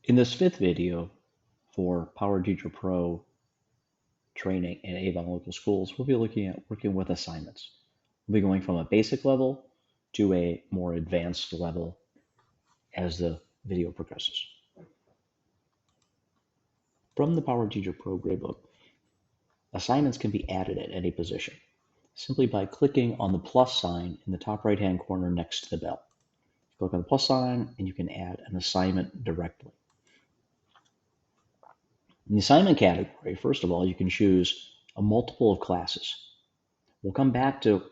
In this fifth video for Power Teacher Pro training in Avon local schools, we'll be looking at working with assignments. We'll be going from a basic level to a more advanced level as the video progresses. From the Power Teacher Pro gradebook, assignments can be added at any position simply by clicking on the plus sign in the top right-hand corner next to the bell. Click on the plus sign and you can add an assignment directly. In the assignment category, first of all, you can choose a multiple of classes. We'll come back to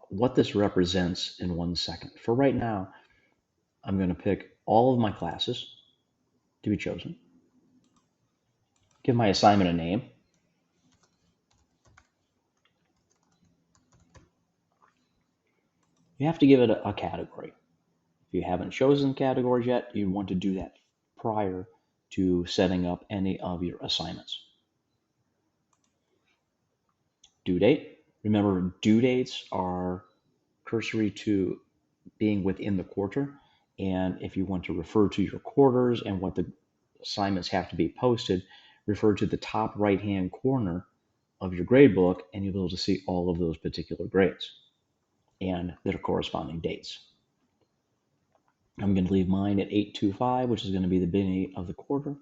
what this represents in 1 second. For right now, I'm going to pick all of my classes to be chosen. Give my assignment a name. You have to give it a category. If you haven't chosen categories yet, you want to do that prior to setting up any of your assignments. Due date. Remember, due dates are cursory to being within the quarter. And if you want to refer to your quarters and what the assignments have to be posted, refer to the top right-hand corner of your gradebook, and you'll be able to see all of those particular grades and their corresponding dates. I'm going to leave mine at 8/25, which is going to be the beginning of the quarter.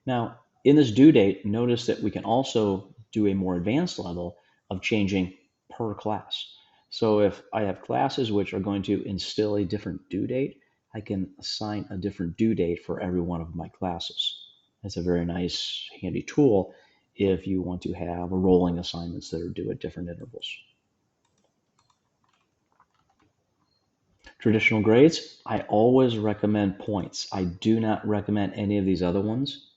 Now, in this due date, notice that we can also do a more advanced level of changing per class. So if I have classes which are going to instill a different due date, I can assign a different due date for every one of my classes. That's a very nice, handy tool if you want to have a rolling assignments that are due at different intervals. Traditional grades, I always recommend points. I do not recommend any of these other ones.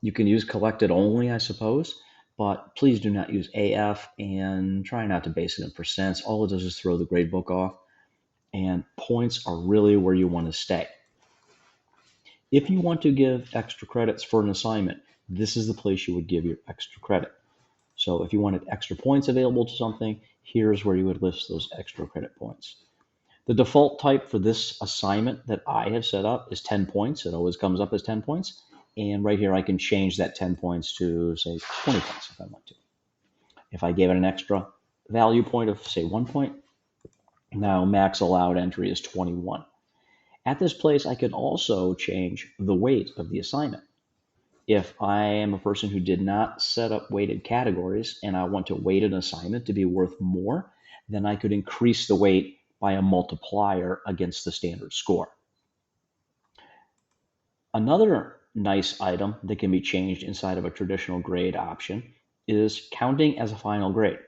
You can use collected only, I suppose, but please do not use AF and try not to base it in percents. All it does is throw the gradebook off, and points are really where you want to stay. If you want to give extra credits for an assignment, this is the place you would give your extra credit. So if you wanted extra points available to something, here's where you would list those extra credit points. The default type for this assignment that I have set up is 10 points. It always comes up as 10 points. And right here, I can change that 10 points to, say, 20 points if I want to. If I gave it an extra value point of, say, 1 point, now max allowed entry is 21. At this place, I can also change the weight of the assignment. If I am a person who did not set up weighted categories and I want to weight an assignment to be worth more, then I could increase the weight by a multiplier against the standard score. Another nice item that can be changed inside of a traditional grade option is counting as a final grade.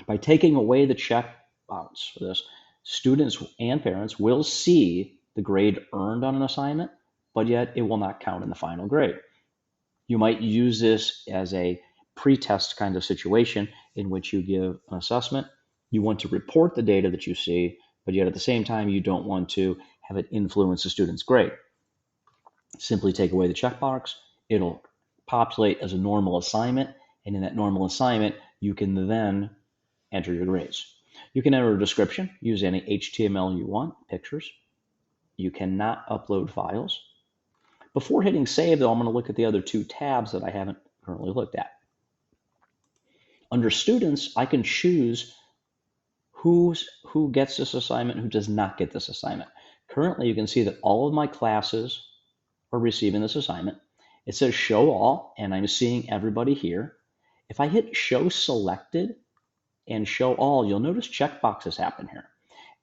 By taking away the check box for this, students and parents will see the grade earned on an assignment, but yet it will not count in the final grade. You might use this as a pre-test kind of situation in which you give an assessment. You want to report the data that you see, but yet at the same time, you don't want to have it influence the student's grade. Simply take away the checkbox. It'll populate as a normal assignment, and in that normal assignment, you can then enter your grades. You can enter a description, use any HTML you want, pictures. You cannot upload files. Before hitting save, though, I'm going to look at the other two tabs that I haven't currently looked at. Under students, I can choose who gets this assignment, who does not get this assignment. Currently, you can see that all of my classes are receiving this assignment. It says show all, and I'm seeing everybody here. If I hit show selected and show all, you'll notice checkboxes happen here.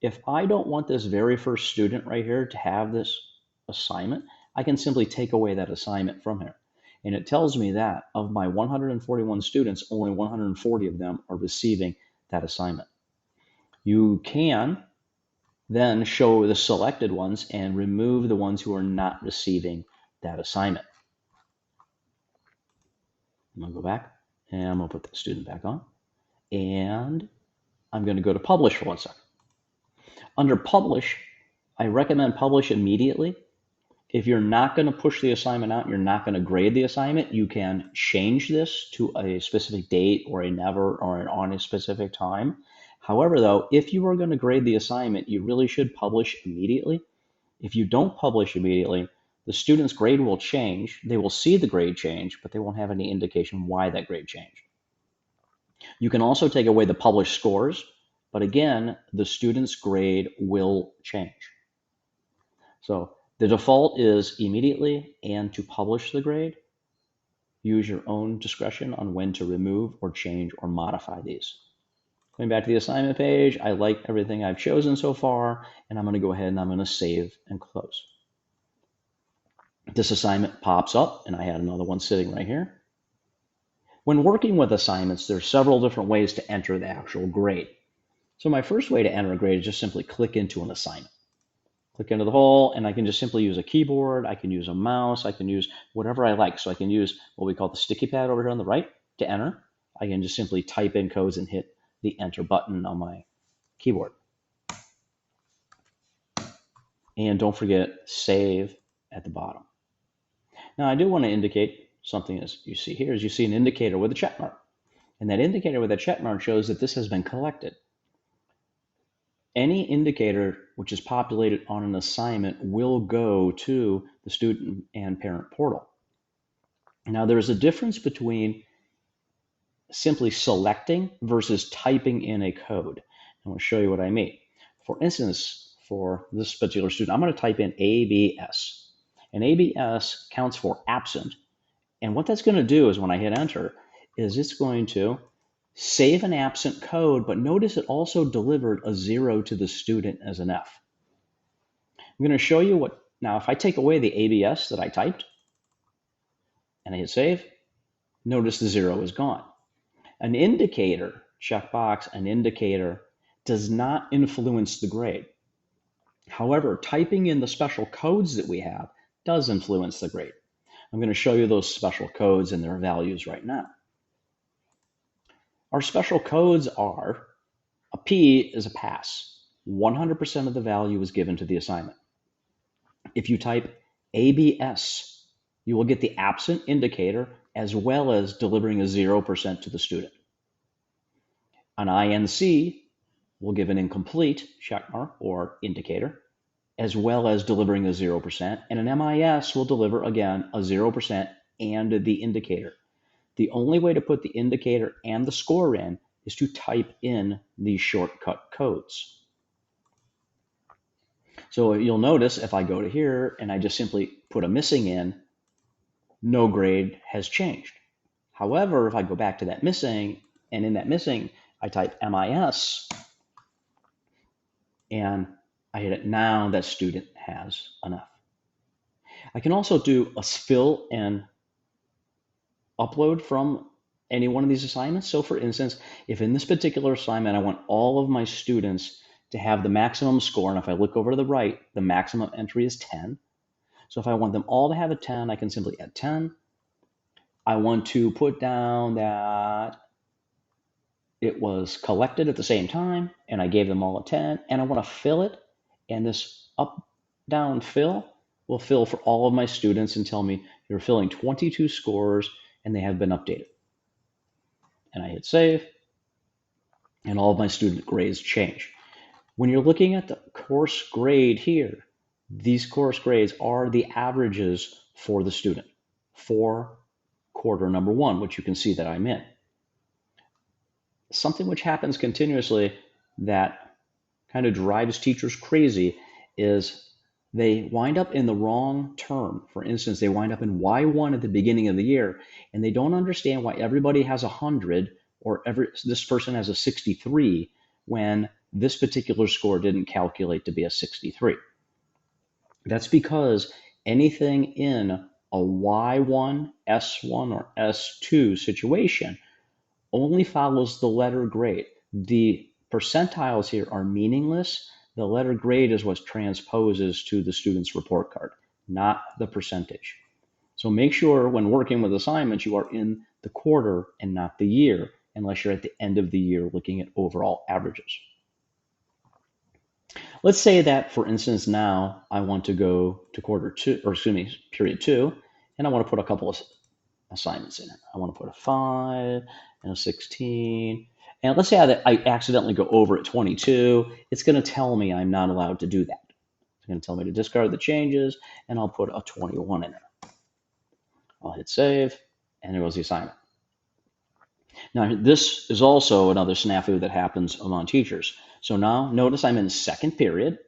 If I don't want this very first student right here to have this assignment, I can simply take away that assignment from here. And it tells me that of my 141 students, only 140 of them are receiving that assignment. You can then show the selected ones and remove the ones who are not receiving that assignment. I'm going to go back and I'm going to put the student back on. And I'm going to go to publish for 1 second. Under publish, I recommend publish immediately. If you're not going to push the assignment out, you're not going to grade the assignment, you can change this to a specific date or a never or on a specific time. However, though, if you are going to grade the assignment, you really should publish immediately. If you don't publish immediately, the student's grade will change. They will see the grade change, but they won't have any indication why that grade changed. You can also take away the published scores, but again, the student's grade will change. So the default is immediately and to publish the grade. Use your own discretion on when to remove or change or modify these. Going back to the assignment page, I like everything I've chosen so far, and I'm going to go ahead and I'm going to save and close. This assignment pops up, and I had another one sitting right here. When working with assignments, there's several different ways to enter the actual grade. So my first way to enter a grade is just simply click into an assignment. Click into the hole, and I can just simply use a keyboard, I can use a mouse, I can use whatever I like. So I can use what we call the sticky pad over here on the right to enter. I can just simply type in codes and hit the enter button on my keyboard. And don't forget save at the bottom. Now I do want to indicate something, as you see here, is you see an indicator with a check mark. And that indicator with a check mark shows that this has been collected. Any indicator which is populated on an assignment will go to the student and parent portal. Now there's a difference between simply selecting versus typing in a code. I'm going to show you what I mean. For instance, for this particular student, I'm going to type in ABS. And ABS counts for absent. And what that's going to do is when I hit enter, is it's going to save an absent code, but notice it also delivered a 0 to the student as an F. I'm going to show you what, now if I take away the ABS that I typed and I hit save, notice the 0 is gone. An indicator, checkbox, an indicator does not influence the grade. However, typing in the special codes that we have does influence the grade. I'm going to show you those special codes and their values right now. Our special codes are, a P is a pass. 100% of the value is given to the assignment. If you type ABS, you will get the absent indicator as well as delivering a 0% to the student. An INC will give an incomplete checkmark or indicator, as well as delivering a 0%, and an MIS will deliver, again, a 0% and the indicator. The only way to put the indicator and the score in is to type in these shortcut codes. So you'll notice if I go to here and I just simply put a missing in, no grade has changed. However, if I go back to that missing, and in that missing, I type MIS, and I hit it, now that student has an F. I can also do a fill and upload from any one of these assignments. So for instance, if in this particular assignment, I want all of my students to have the maximum score, and if I look over to the right, the maximum entry is 10. So if I want them all to have a 10, I can simply add 10. I want to put down that it was collected at the same time, and I gave them all a 10, and I want to fill it, and this up-down fill will fill for all of my students and tell me you're filling 22 scores and they have been updated. And I hit save, and all of my student grades change. When you're looking at the course grade here, these course grades are the averages for the student for quarter number 1, which you can see that I'm in. Something which happens continuously that kind of drives teachers crazy is they wind up in the wrong term. For instance, they wind up in Y1 at the beginning of the year, and they don't understand why everybody has 100 or this person has a 63 when this particular score didn't calculate to be a 63. That's because anything in a Y1, S1, or S2 situation only follows the letter grade. The percentiles here are meaningless. The letter grade is what transposes to the student's report card, not the percentage. So make sure when working with assignments, you are in the quarter and not the year, unless you're at the end of the year looking at overall averages. Let's say that, for instance, now I want to go to period 2, and I want to put a couple of assignments in it. I want to put a 5 and a 16. And let's say that I accidentally go over at 22. It's going to tell me I'm not allowed to do that. It's going to tell me to discard the changes, and I'll put a 21 in there. I'll hit save, and there goes the assignment. Now, this is also another snafu that happens among teachers. So now notice I'm in second period,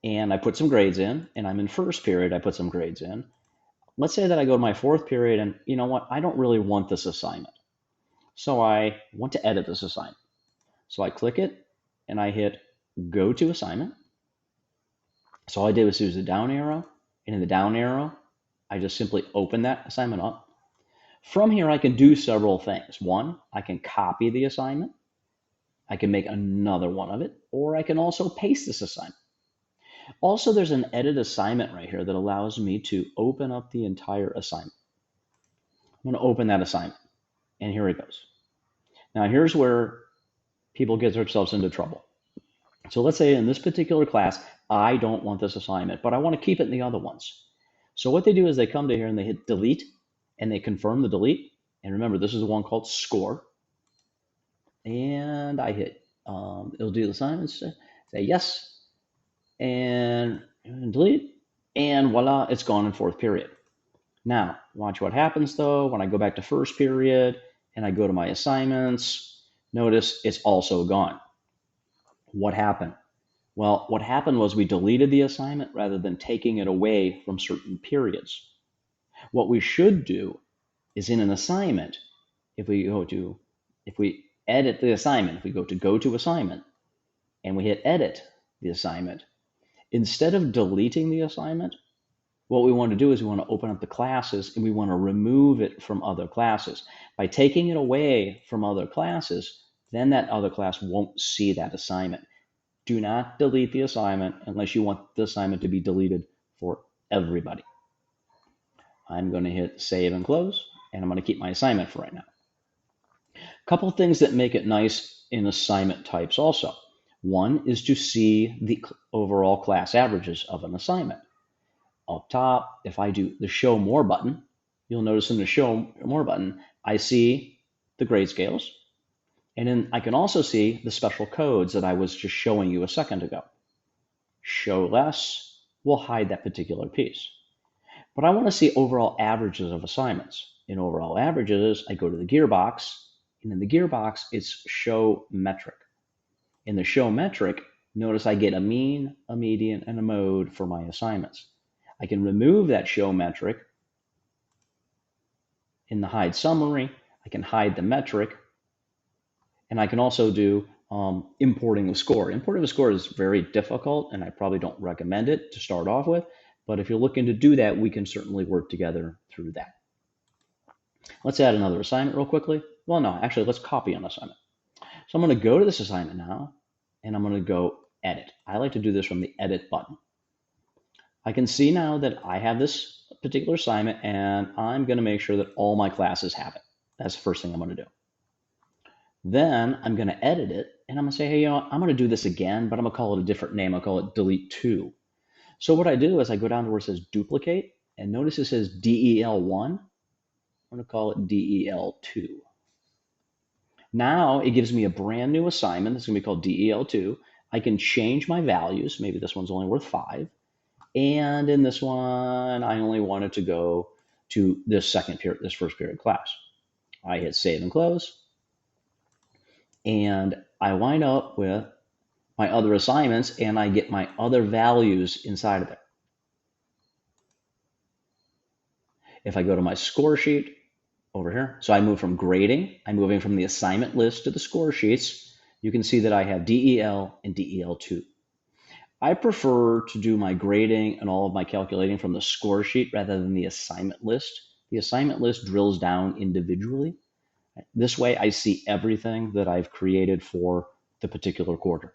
and I put some grades in, and I'm in first period, I put some grades in. Let's say that I go to my fourth period, and you know what? I don't really want this assignment. So I want to edit this assignment. So I click it, and I hit Go to Assignment. So all I did was use the down arrow, and in the down arrow, I just simply open that assignment up. From here, I can do several things. One, I can copy the assignment. I can make another one of it, or I can also paste this assignment. Also, there's an edit assignment right here that allows me to open up the entire assignment. I'm going to open that assignment, and here it goes. Now, here's where people get themselves into trouble. So let's say in this particular class, I don't want this assignment, but I want to keep it in the other ones. So what they do is they come to here and they hit delete, and they confirm the delete. And remember, this is the one called score. And I hit, it'll do the assignments, say yes, and delete, and voila, it's gone in fourth period. Now, watch what happens though when I go back to first period and I go to my assignments. Notice it's also gone. What happened? Well, what happened was we deleted the assignment rather than taking it away from certain periods. What we should do is in an assignment, if we edit the assignment, if we go to assignment, and we hit edit the assignment, instead of deleting the assignment, what we want to do is we want to open up the classes and we want to remove it from other classes. By taking it away from other classes, then that other class won't see that assignment. Do not delete the assignment unless you want the assignment to be deleted for everybody. I'm going to hit save and close, and I'm going to keep my assignment for right now. A couple things that make it nice in assignment types also. One is to see the overall class averages of an assignment. Up top, if I do the show more button, you'll notice in the show more button, I see the grade scales. And then I can also see the special codes that I was just showing you a second ago. Show less will hide that particular piece. But I want to see overall averages of assignments. In overall averages, I go to the gearbox, and in the gearbox, it's show metric. In the show metric, notice I get a mean, a median, and a mode for my assignments. I can remove that show metric in the hide summary. I can hide the metric, and I can also do importing a score. Importing a score is very difficult, and I probably don't recommend it to start off with. But if you're looking to do that, we can certainly work together through that. Let's add another assignment real quickly. Well, no, actually, let's copy an assignment. So I'm going to go to this assignment now, and I'm going to go edit. I like to do this from the edit button. I can see now that I have this particular assignment, and I'm going to make sure that all my classes have it. That's the first thing I'm going to do. Then I'm going to edit it, and I'm going to say, hey, you know what? I'm going to do this again, but I'm going to call it a different name. I'll call it delete 2. So what I do is I go down to where it says duplicate, and notice it says DEL1. I'm going to call it DEL2. Now it gives me a brand new assignment. It's going to be called DEL2. I can change my values. Maybe this one's only worth 5. And in this one, I only wanted to go to this first period class. I hit save and close. And I wind up with my other assignments, and I get my other values inside of it. If I go to my score sheet over here, so I move from grading, I'm moving from the assignment list to the score sheets. You can see that I have DEL and DEL2. I prefer to do my grading and all of my calculating from the score sheet rather than the assignment list. The assignment list drills down individually. This way I see everything that I've created for the particular quarter.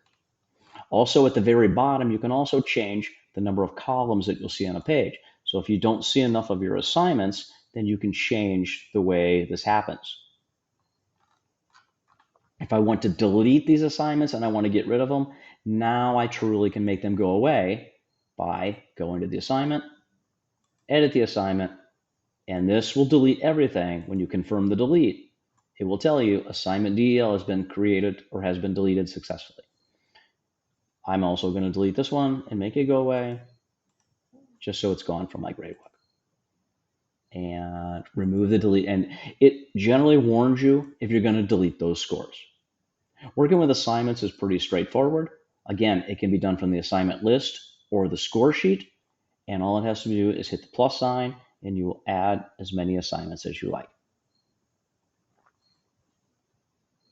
Also at the very bottom, you can also change the number of columns that you'll see on a page. So if you don't see enough of your assignments, then you can change the way this happens. If I want to delete these assignments and I want to get rid of them, now I truly can make them go away by going to the assignment, edit the assignment, and this will delete everything. When you confirm the delete, it will tell you assignment DEL has been created or has been deleted successfully. I'm also going to delete this one and make it go away just so it's gone from my gradebook. And remove the delete. And it generally warns you if you're going to delete those scores. Working with assignments is pretty straightforward. Again, it can be done from the assignment list or the score sheet. And all it has to do is hit the plus sign and you will add as many assignments as you like.